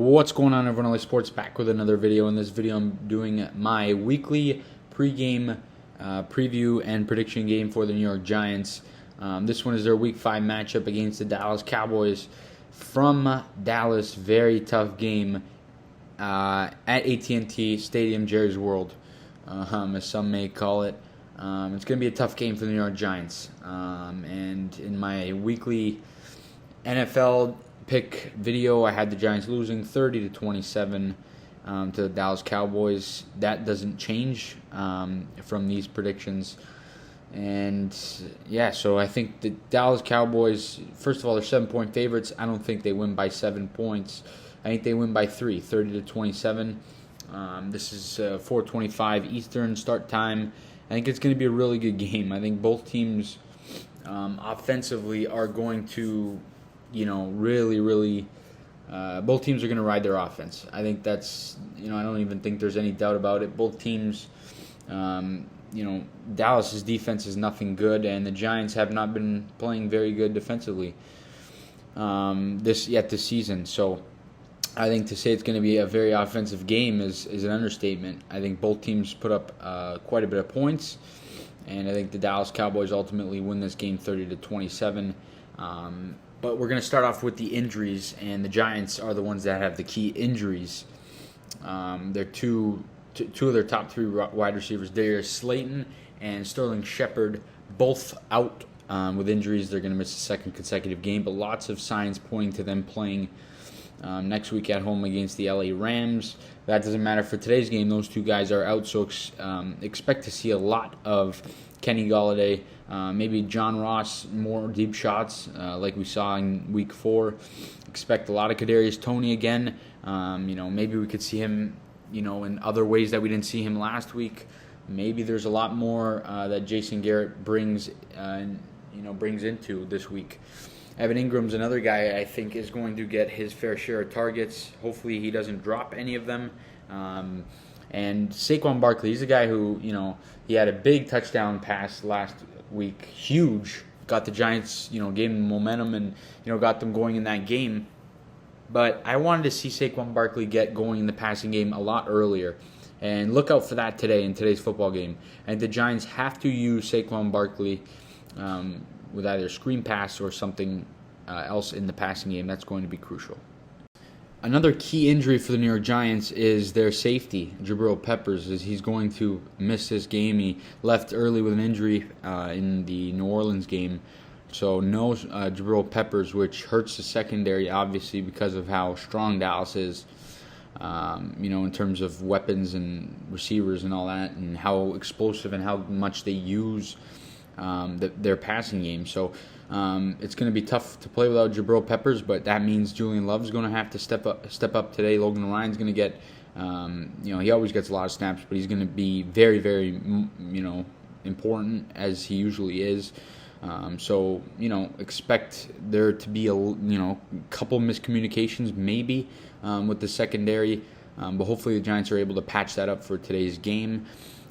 What's going on, everyone? LA Sports back with another video. In this video, I'm doing my weekly pregame preview and prediction game for the New York Giants. This one is their Week 5 matchup against the Dallas Cowboys from Dallas. Very tough game at AT&T Stadium, Jerry's World, as some may call it. It's going to be a tough game for the New York Giants. And in my weekly NFL pick video, I had the Giants losing 30-27 to the Dallas Cowboys. That doesn't change from these predictions. And yeah, so I think the Dallas Cowboys, first of all, they're 7-point favorites. I don't think they win by 7 points. I think they win by 3, 30-27. This is 4:25 Eastern start time. I think it's going to be a really good game. I think both teams offensively are going to, really, both teams are going to ride their offense. I think that's, I don't even think there's any doubt about it. Both teams, Dallas's defense is nothing good, and the Giants have not been playing very good defensively this season. So I think to say it's going to be a very offensive game is an understatement. I think both teams put up quite a bit of points, and I think the Dallas Cowboys ultimately win this game 30-27. But we're going to start off with the injuries, and the Giants are the ones that have the key injuries. They're two of their top 3 wide receivers, Darius Slayton and Sterling Shepard, both out with injuries. They're going to miss a second consecutive game, but lots of signs pointing to them playing next week at home against the LA Rams. That doesn't matter for today's game. Those 2 guys are out, so expect to see a lot of Kenny Golladay, maybe John Ross, more deep shots like we saw in Week 4. Expect a lot of Kadarius Toney again. Maybe we could see him, in other ways that we didn't see him last week. Maybe there's a lot more that Jason Garrett brings into this week. Evan Ingram's another guy I think is going to get his fair share of targets. Hopefully he doesn't drop any of them. And Saquon Barkley, he's a guy who, he had a big touchdown pass last week. Huge. Got the Giants, gave them momentum and, got them going in that game. But I wanted to see Saquon Barkley get going in the passing game a lot earlier. And look out for that today in today's football game. And the Giants have to use Saquon Barkley with either a screen pass or something else in the passing game. That's going to be crucial. Another key injury for the New York Giants is their safety, Jabril Peppers. He's going to miss this game. He left early with an injury in the New Orleans game. So no Jabril Peppers, which hurts the secondary, obviously, because of how strong Dallas is, in terms of weapons and receivers and all that, and how explosive and how much they use their passing game. So it's going to be tough to play without Jabril Peppers, but that means Julian Love's going to have to step up today. Logan Ryan's going to get, he always gets a lot of snaps, but he's going to be very, very, important as he usually is. So expect there to be a couple miscommunications maybe with the secondary, but hopefully the Giants are able to patch that up for today's game.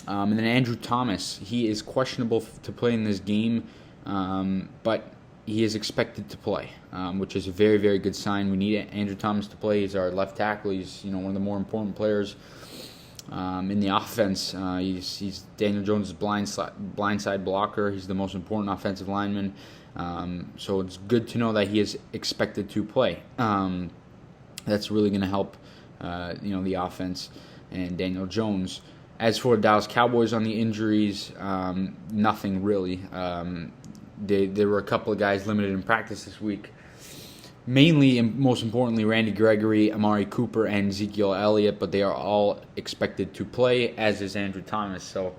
And then Andrew Thomas, he is questionable to play in this game, but he is expected to play, which is a very, very good sign. We need Andrew Thomas to play. He's our left tackle. He's one of the more important players in the offense. He's Daniel Jones' blindside blocker. He's the most important offensive lineman. So it's good to know that he is expected to play. That's really going to help, the offense and Daniel Jones. As for the Dallas Cowboys on the injuries, nothing really. There were a couple of guys limited in practice this week. Mainly and most importantly, Randy Gregory, Amari Cooper, and Ezekiel Elliott, but they are all expected to play, as is Andrew Thomas. So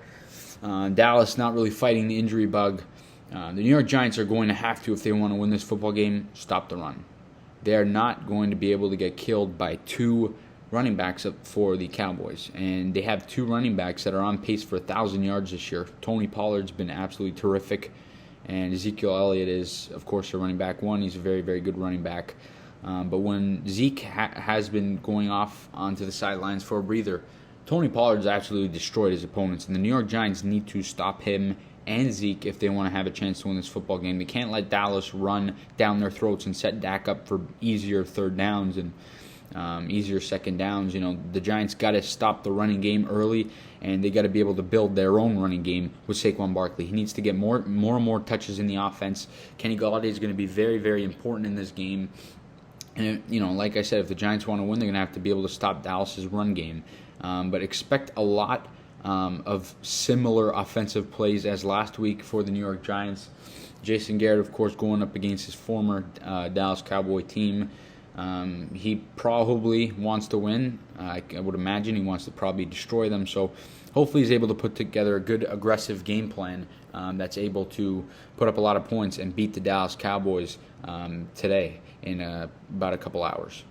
Dallas not really fighting the injury bug. The New York Giants are going to have to, if they want to win this football game, stop the run. They are not going to be able to get killed by 2 running backs up for the Cowboys, and they have 2 running backs that are on pace for 1,000 yards this year. Tony Pollard's been absolutely terrific, and Ezekiel Elliott is, of course, a running back 1. He's a very, very good running back. But when Zeke has been going off onto the sidelines for a breather, Tony Pollard's absolutely destroyed his opponents, and the New York Giants need to stop him and Zeke if they want to have a chance to win this football game. They can't let Dallas run down their throats and set Dak up for easier third downs and easier second downs. The Giants got to stop the running game early, and they got to be able to build their own running game with Saquon Barkley. He needs to get more and more touches in the offense. Kenny Golladay is going to be very, very important in this game. And, like I said, if the Giants want to win, they're going to have to be able to stop Dallas's run game. But expect a lot of similar offensive plays as last week for the New York Giants. Jason Garrett, of course, going up against his former Dallas Cowboy team. He probably wants to win. I would imagine he wants to probably destroy them. So hopefully he's able to put together a good aggressive game plan that's able to put up a lot of points and beat the Dallas Cowboys today in about a couple hours.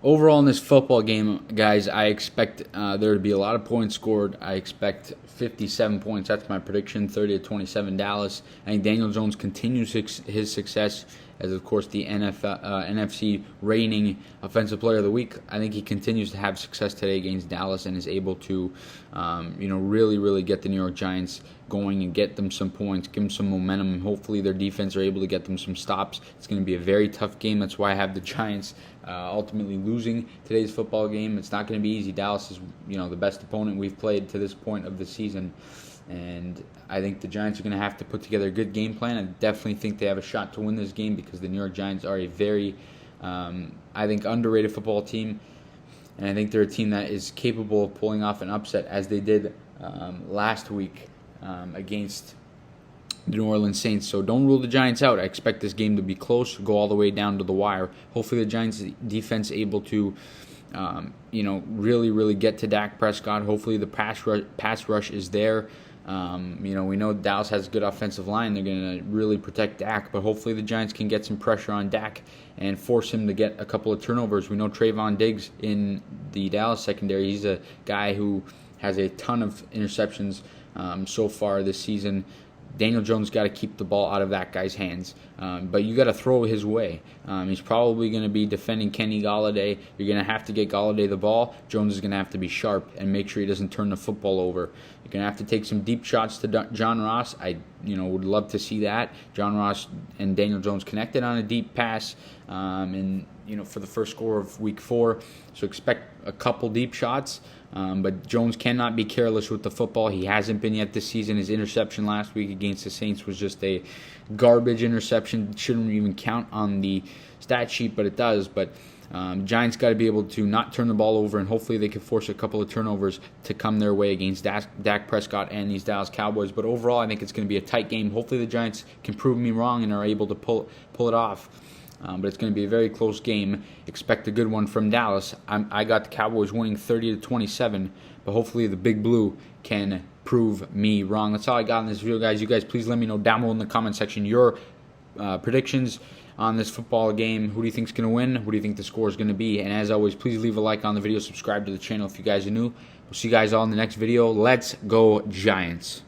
Overall in this football game, guys, I expect there to be a lot of points scored. I expect 57 points. That's my prediction, 30-27 Dallas. I think Daniel Jones continues his success as, of course, the NFC reigning Offensive Player of the Week. I think he continues to have success today against Dallas and is able to, really, really get the New York Giants going and get them some points, give them some momentum. Hopefully their defense are able to get them some stops. It's going to be a very tough game. That's why I have the Giants ultimately losing today's football game. It's not going to be easy. Dallas is, the best opponent we've played to this point of the season. And I think the Giants are going to have to put together a good game plan. I definitely think they have a shot to win this game because the New York Giants are a very, underrated football team. And I think they're a team that is capable of pulling off an upset as they did last week against the New Orleans Saints. So don't rule the Giants out. I expect this game to be close, go all the way down to the wire. Hopefully the Giants defense able to really, really get to Dak Prescott. Hopefully the pass rush is there. We know Dallas has a good offensive line. They're going to really protect Dak, but hopefully the Giants can get some pressure on Dak and force him to get a couple of turnovers. We know Trayvon Diggs in the Dallas secondary. He's a guy who has a ton of interceptions so far this season. Daniel Jones got to keep the ball out of that guy's hands, but you got to throw his way. He's probably going to be defending Kenny Golladay. You're going to have to get Golladay the ball. Jones is going to have to be sharp and make sure he doesn't turn the football over. You're going to have to take some deep shots to John Ross. I would love to see that. John Ross and Daniel Jones connected on a deep pass, for the first score of Week 4. So expect a couple deep shots. But Jones cannot be careless with the football. He hasn't been yet this season. His interception last week against the Saints was just a garbage interception. Shouldn't even count on the stat sheet, but it does. But Giants got to be able to not turn the ball over, and hopefully they can force a couple of turnovers to come their way against Dak Prescott and these Dallas Cowboys. But overall, I think it's going to be a tight game. Hopefully the Giants can prove me wrong and are able to pull it off. But it's going to be a very close game. Expect a good one from Dallas. I got the Cowboys winning 30-27, but hopefully the Big Blue can prove me wrong. That's all I got in this video, guys. You guys, please let me know down below in the comment section your predictions on this football game. Who do you think is going to win? What do you think the score is going to be? And as always, please leave a like on the video. Subscribe to the channel if you guys are new. We'll see you guys all in the next video. Let's go Giants.